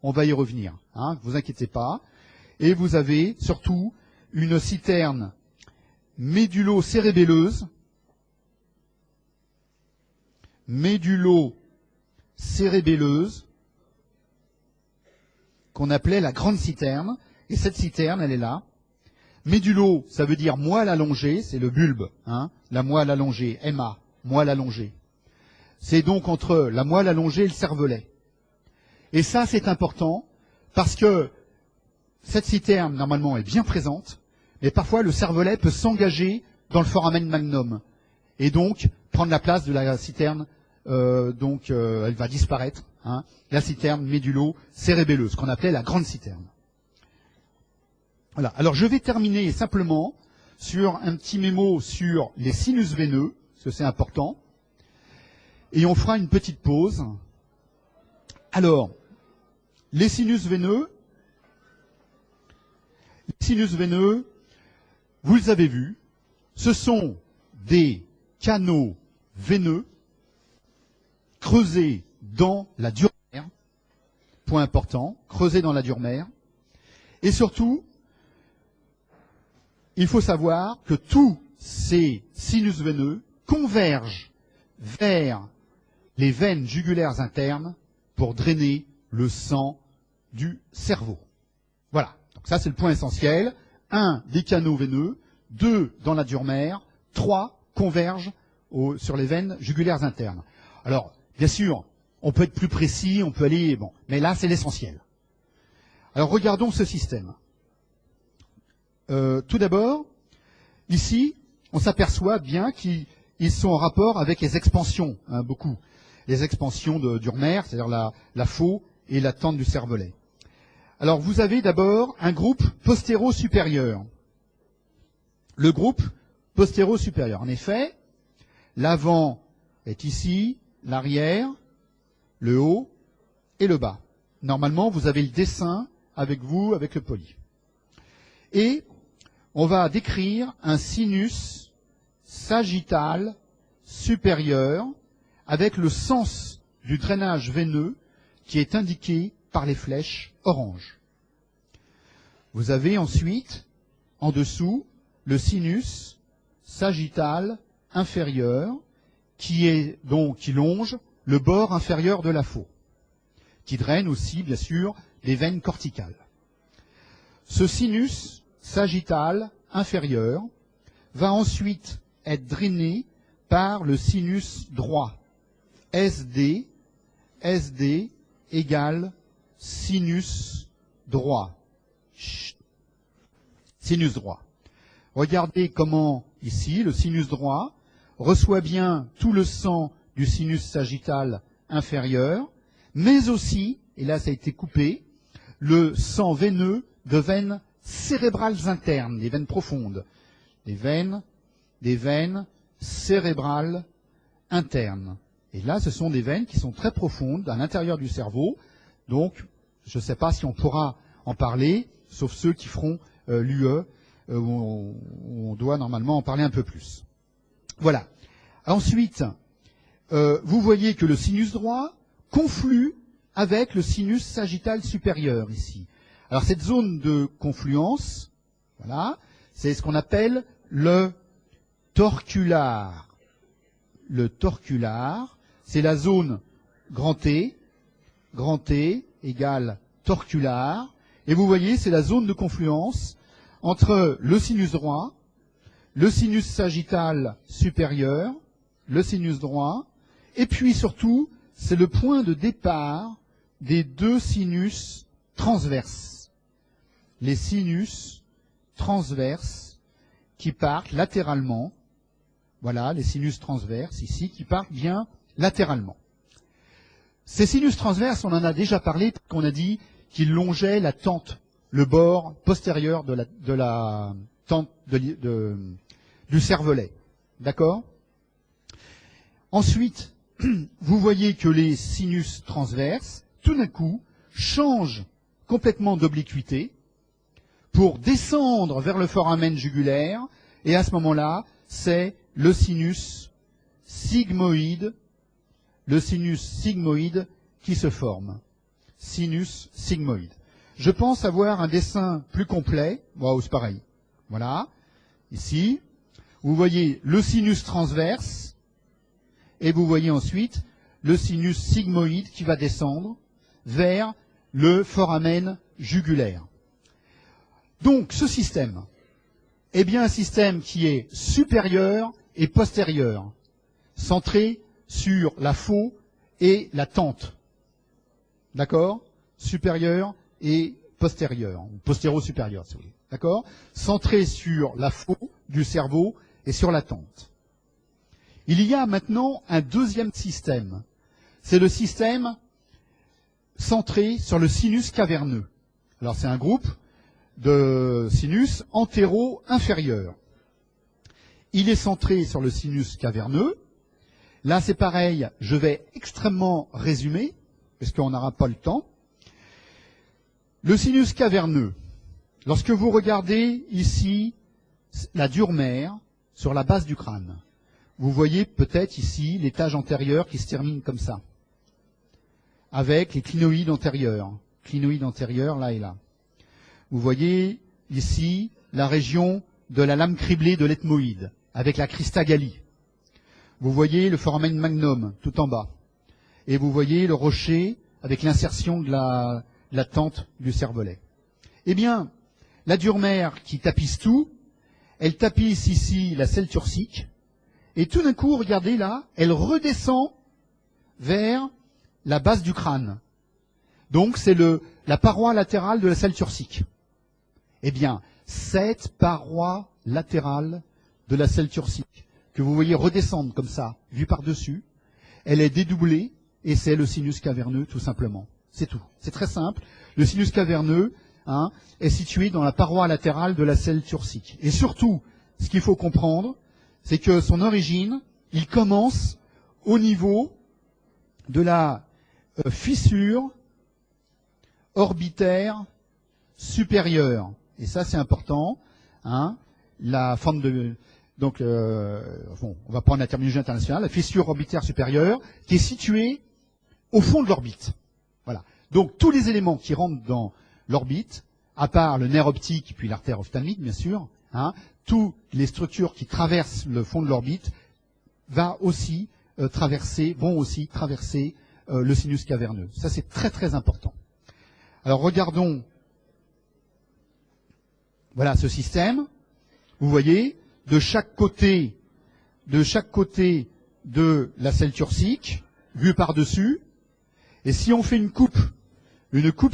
On va y revenir, hein, ne vous inquiétez pas. Et vous avez surtout une citerne médulo-cérébelleuse. Médulo-cérébelleuse, qu'on appelait la grande citerne. Et cette citerne, elle est là. Médulo, ça veut dire moelle allongée, c'est le bulbe, hein, la moelle allongée, MA, moelle allongée. C'est donc entre la moelle allongée et le cervelet. Et ça, c'est important, parce que cette citerne, normalement, est bien présente, mais parfois le cervelet peut s'engager dans le foramen magnum, et donc prendre la place de la citerne, elle va disparaître, hein, la citerne médulo-cérébelleuse, qu'on appelait la grande citerne. Voilà. Alors je vais terminer simplement sur un petit mémo sur les sinus veineux, parce que c'est important, et on fera une petite pause. Alors, les sinus veineux, vous les avez vus, ce sont des canaux veineux creusés dans la dure mer, point important, creusés dans la dure mer, et surtout, il faut savoir que tous ces sinus veineux convergent vers les veines jugulaires internes pour drainer le sang du cerveau. Voilà. Donc ça, c'est le point essentiel. 1, des canaux veineux. 2, dans la dure mer. 3, convergent sur les veines jugulaires internes. Alors, bien sûr, on peut être plus précis, on peut aller... Bon, mais là, c'est l'essentiel. Alors, regardons ce système. Tout d'abord, ici, on s'aperçoit bien qu'ils sont en rapport avec les expansions, hein, beaucoup. Les expansions de dure mer, c'est-à-dire la faux et la tente du cervelet. Alors, vous avez d'abord un groupe postéro-supérieur. Le groupe postéro-supérieur. En effet, l'avant est ici, l'arrière le haut et le bas. Normalement, vous avez le dessin avec vous, avec le poly. Et on va décrire un sinus sagittal supérieur avec le sens du drainage veineux qui est indiqué par les flèches orange. Vous avez ensuite, en dessous, le sinus sagittal inférieur qui longe le bord inférieur de la faux, qui draine aussi, bien sûr, les veines corticales. Ce sinus sagittal inférieur va ensuite être drainé par le sinus droit. SD égale sinus droit. Chut. Sinus droit. Regardez comment, ici, le sinus droit reçoit bien tout le sang du sinus sagittal inférieur, mais aussi, et là ça a été coupé, le sang veineux de veines cérébrales internes, des veines profondes, des veines cérébrales internes. Et là, ce sont des veines qui sont très profondes à l'intérieur du cerveau. Donc, je ne sais pas si on pourra en parler, sauf ceux qui feront l'UE, où on doit normalement en parler un peu plus. Voilà. Ensuite, vous voyez que le sinus droit conflue avec le sinus sagittal supérieur ici. Alors cette zone de confluence, voilà, c'est ce qu'on appelle le torcular. Le torcular, c'est la zone grand T égale torcular, et vous voyez, c'est la zone de confluence entre le sinus droit, le sinus sagittal supérieur, le sinus droit, et puis surtout, c'est le point de départ des deux sinus transverses. Les sinus transverses qui partent latéralement. Voilà, les sinus transverses ici qui partent bien latéralement. Ces sinus transverses, on en a déjà parlé, qu'on a dit qu'ils longeaient la tente, le bord postérieur de la tente du cervelet. D'accord ? Ensuite, vous voyez que les sinus transverses, tout d'un coup, changent complètement d'obliquité pour descendre vers le foramen jugulaire, et à ce moment-là, c'est le sinus sigmoïde qui se forme. Sinus sigmoïde. Je pense avoir un dessin plus complet. Waouh, c'est pareil. Voilà. Ici, vous voyez le sinus transverse, et vous voyez ensuite le sinus sigmoïde qui va descendre vers le foramen jugulaire. Donc, ce système est bien un système qui est supérieur et postérieur, centré sur la faux et la tente. D'accord ? Supérieur et postérieur, ou postéro-supérieur, si vous voulez. D'accord ? Centré sur la faux du cerveau et sur la tente. Il y a maintenant un deuxième système. C'est le système centré sur le sinus caverneux. Alors, c'est un groupe de sinus antéro-inférieur. Il est centré sur le sinus caverneux. Là, c'est pareil, je vais extrêmement résumer, parce qu'on n'aura pas le temps. Le sinus caverneux, lorsque vous regardez ici la dure mère sur la base du crâne, vous voyez peut-être ici l'étage antérieur qui se termine comme ça, avec les clinoïdes antérieurs. Clinoïdes antérieurs, là et là. Vous voyez ici la région de la lame criblée de l'ethmoïde, avec la cristagalie. Vous voyez le foramen magnum, tout en bas. Et vous voyez le rocher avec l'insertion de la tente du cervelet. Eh bien, la dure mère qui tapisse tout, elle tapisse ici la selle turcique, et tout d'un coup, regardez là, elle redescend vers la base du crâne. Donc, c'est la paroi latérale de la selle turcique. Eh bien, cette paroi latérale de la selle turcique, que vous voyez redescendre comme ça, vue par-dessus, elle est dédoublée, et c'est le sinus caverneux, tout simplement. C'est tout. C'est très simple. Le sinus caverneux est situé dans la paroi latérale de la selle turcique. Et surtout, ce qu'il faut comprendre, c'est que son origine, il commence au niveau de la fissure orbitaire supérieure. Et ça, c'est important. Hein. La forme de... Donc, bon, on va prendre la terminologie internationale. La fissure orbitaire supérieure qui est située au fond de l'orbite. Voilà. Donc, tous les éléments qui rentrent dans l'orbite, à part le nerf optique puis l'artère ophtalmique, bien sûr, hein, toutes les structures qui traversent le fond de l'orbite vont aussi traverser le sinus caverneux. Ça, c'est très très important. Alors, regardons, voilà ce système. Vous voyez, de chaque côté de la selle turcique, vue par-dessus. Et si on fait une coupe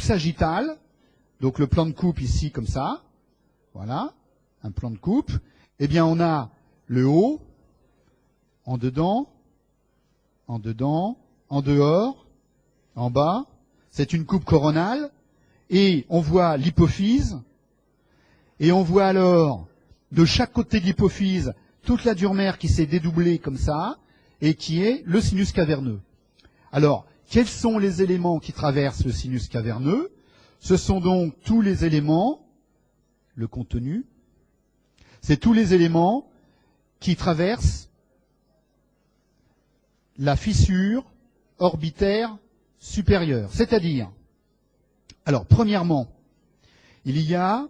sagittale, donc le plan de coupe ici comme ça, voilà, un plan de coupe, eh bien on a le haut, en dedans, en dehors, en bas. C'est une coupe coronale, et on voit l'hypophyse, et on voit alors, de chaque côté de l'hypophyse, toute la dure mère qui s'est dédoublée comme ça, et qui est le sinus caverneux. Alors, quels sont les éléments qui traversent le sinus caverneux? Ce sont donc tous les éléments, le contenu, c'est tous les éléments qui traversent la fissure orbitaire supérieure. C'est-à-dire, alors, premièrement, il y a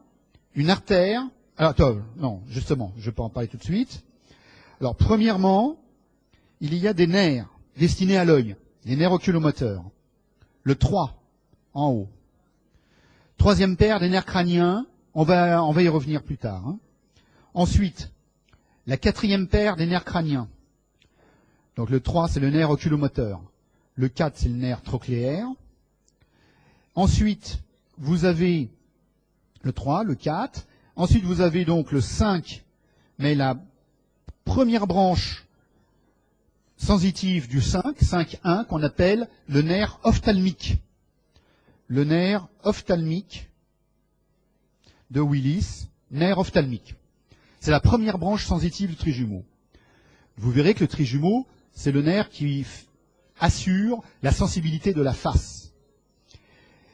une artère. Alors, attends, non, justement, je peux en parler tout de suite. Alors, premièrement, il y a des nerfs destinés à l'œil, les nerfs oculomoteurs. Le 3, en haut. Troisième paire, des nerfs crâniens, on va y revenir plus tard. Hein. Ensuite, la quatrième paire des nerfs crâniens. Donc le 3, c'est le nerf oculomoteur. Le 4, c'est le nerf trochléaire. Ensuite, vous avez le 3, le 4. Ensuite, vous avez donc le 5, mais la première branche sensitive du 5, 5-1, qu'on appelle le nerf ophtalmique. Le nerf ophtalmique de Willis, nerf ophtalmique. C'est la première branche sensitive du trijumeau. Vous verrez que le trijumeau, c'est le nerf qui assure la sensibilité de la face.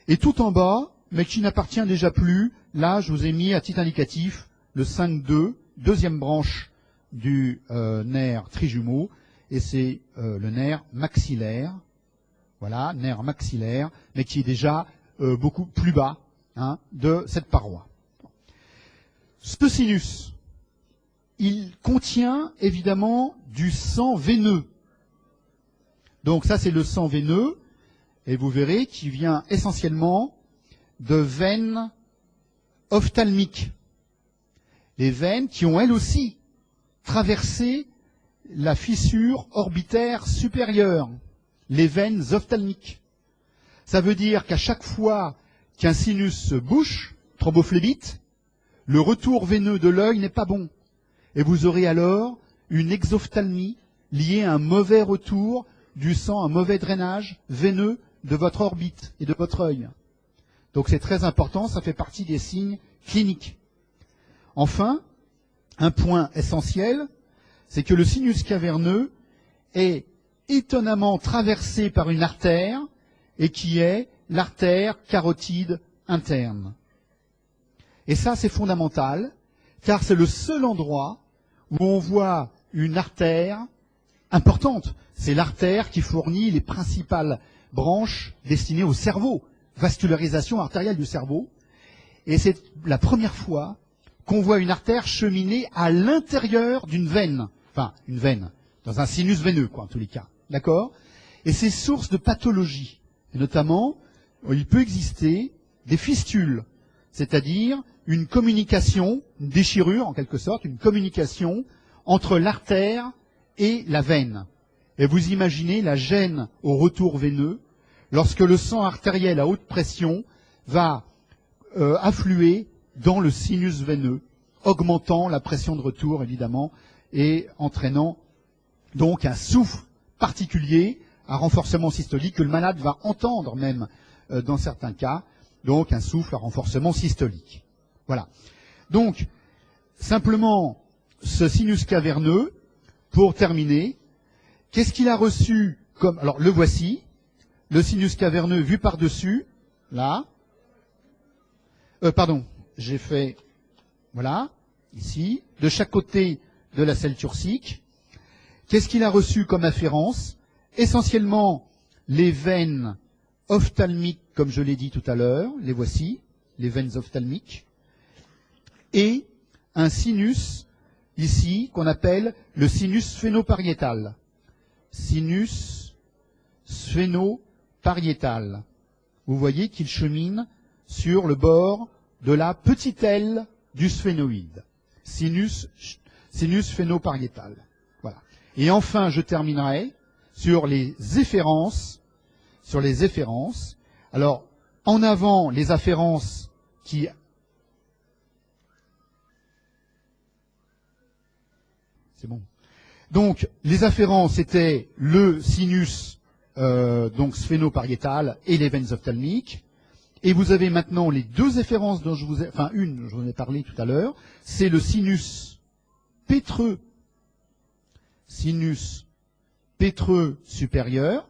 Et tout en bas, mais qui n'appartient déjà plus, là, je vous ai mis à titre indicatif le 5-2, deuxième branche du nerf trijumeau, et c'est le nerf maxillaire. Voilà, nerf maxillaire, mais qui est déjà beaucoup plus bas hein, de cette paroi. Ce sinus, il contient évidemment du sang veineux. Donc ça, c'est le sang veineux, et vous verrez qu'il vient essentiellement de veines ophtalmiques. Les veines qui ont elles aussi traversé la fissure orbitaire supérieure. Les veines ophtalmiques. Ça veut dire qu'à chaque fois qu'un sinus se bouche, thrombophlébite, le retour veineux de l'œil n'est pas bon. Et vous aurez alors une exophtalmie liée à un mauvais retour du sang, un mauvais drainage veineux de votre orbite et de votre œil. Donc c'est très important, ça fait partie des signes cliniques. Enfin, un point essentiel, c'est que le sinus caverneux est étonnamment traversé par une artère et qui est l'artère carotide interne. Et ça, c'est fondamental, car c'est le seul endroit où on voit une artère importante. C'est l'artère qui fournit les principales branches destinées au cerveau, vascularisation artérielle du cerveau. Et c'est la première fois qu'on voit une artère cheminer à l'intérieur d'une veine. Enfin, une veine, dans un sinus veineux, quoi, en tous les cas. D'accord? Et c'est source de pathologie. Et notamment, il peut exister des fistules, c'est-à-dire une communication, une déchirure en quelque sorte, une communication entre l'artère et la veine. Et vous imaginez la gêne au retour veineux lorsque le sang artériel à haute pression va affluer dans le sinus veineux, augmentant la pression de retour évidemment et entraînant donc un souffle particulier, un renforcement systolique que le malade va entendre même dans certains cas, donc un souffle à renforcement systolique. Voilà. Donc, simplement, ce sinus caverneux, pour terminer, qu'est-ce qu'il a reçu comme... Alors, le voici. le sinus caverneux vu par-dessus, là. Pardon, j'ai fait, voilà, ici, de chaque côté de la selle turcique. Qu'est-ce qu'il a reçu comme afférence? Essentiellement, les veines ophtalmiques, comme je l'ai dit tout à l'heure, les voici, les veines ophtalmiques, et un sinus, ici, qu'on appelle le sinus sphénopariétal. Sinus sphénopariétal. Vous voyez qu'il chemine sur le bord de la petite aile du sphénoïde. Sinus sphénopariétal. Voilà. Et enfin, je terminerai sur les efférences. Alors, en avant, les afférences qui... C'est bon. Donc, les afférences étaient le sinus donc sphénopariétal et les veines ophtalmiques. Et vous avez maintenant les deux efférences dont je vous ai... Enfin, une, je vous en ai parlé tout à l'heure. C'est le sinus pétreux supérieur.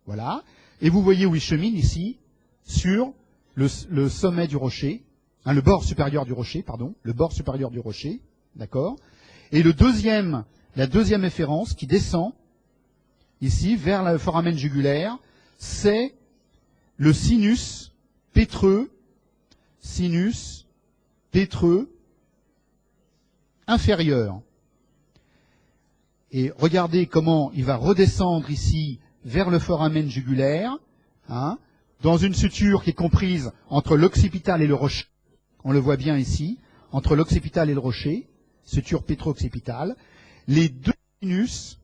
Voilà. Et vous voyez où il chemine ici, sur le sommet du rocher, le bord supérieur du rocher, d'accord. Et la deuxième efférence qui descend ici vers le foramen jugulaire, c'est le sinus pétreux inférieur. Et regardez comment il va redescendre ici vers le foramen jugulaire, dans une suture qui est comprise entre l'occipital et le rocher. On le voit bien ici, entre l'occipital et le rocher, suture pétro-occipitale. Les deux sinus,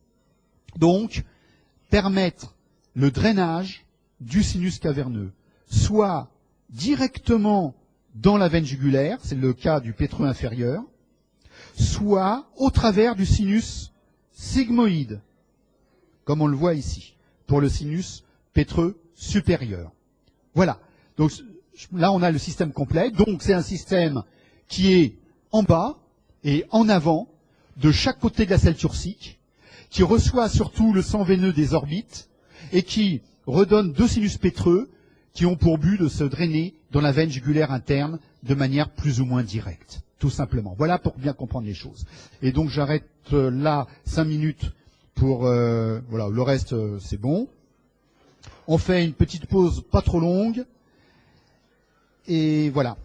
donc, permettent le drainage du sinus caverneux, soit directement dans la veine jugulaire, c'est le cas du pétreux inférieur, soit au travers du sinus sigmoïde, comme on le voit ici, pour le sinus pétreux supérieur. Voilà. Donc là, on a le système complet. Donc c'est un système qui est en bas et en avant de chaque côté de la selle turcique, qui reçoit surtout le sang veineux des orbites et qui redonne deux sinus pétreux qui ont pour but de se drainer dans la veine jugulaire interne de manière plus ou moins directe, tout simplement. Voilà pour bien comprendre les choses. Et donc j'arrête là 5 minutes pour... voilà, le reste, c'est bon. On fait une petite pause pas trop longue. Et voilà.